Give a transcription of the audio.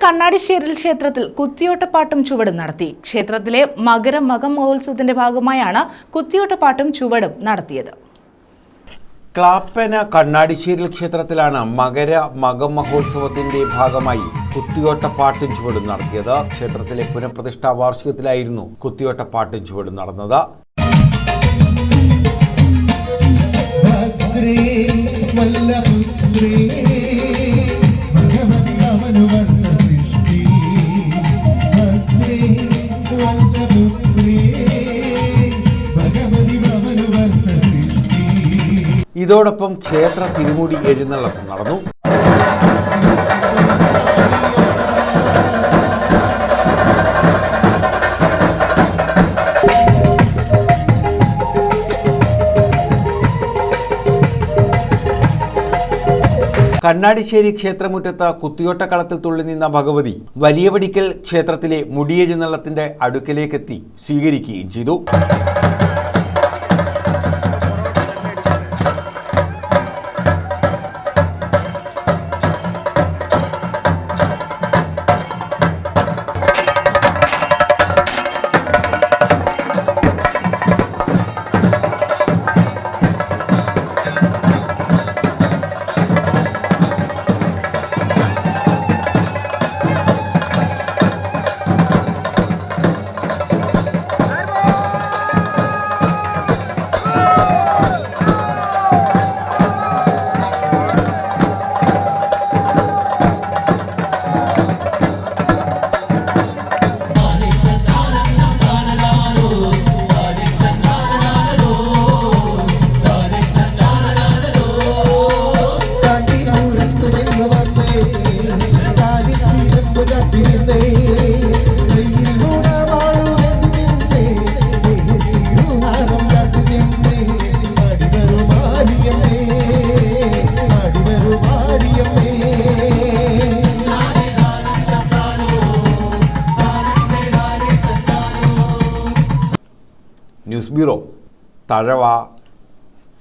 കണ്ണാടിശ്ശേരിൽ ക്ഷേത്രത്തിൽ കുത്തിയോട്ടപ്പാട്ടും ചുവടും നടത്തി. ക്ഷേത്രത്തിലെ മകം മഹോത്സവത്തിന്റെ ഭാഗമായാണ് കുത്തിയോട്ടപ്പാട്ടും ചുവടും നടത്തിയത്. ക്ലാപ്പന കണ്ണാടിശ്ശേരിൽ ക്ഷേത്രത്തിലാണ് മകം മഹോത്സവത്തിന്റെ ഭാഗമായി കുത്തിയോട്ടപ്പാട്ടും ചുവടും നടത്തിയത്. ക്ഷേത്രത്തിലെ പുനഃപ്രതിഷ്ഠാ വാർഷികത്തിലായിരുന്നു കുത്തിയോട്ടപ്പാട്ടും ചുവടും നടന്നത്. ഇതോടൊപ്പം ക്ഷേത്ര തിരുമുടി എഴുന്നള്ളത്തും നടന്നു. കണ്ണാടിശ്ശേരി ക്ഷേത്രമുറ്റത്ത് കുത്തിയോട്ടക്കളത്തിൽ തുള്ളി നിന്ന ഭഗവതി വലിയപടിക്കൽ ക്ഷേത്രത്തിലെ മുടിയെഴുന്നള്ളത്തിന്റെ അടുക്കലേക്കെത്തി സ്വീകരിക്കുകയും ചെയ്തു. News bureau, Thazhava.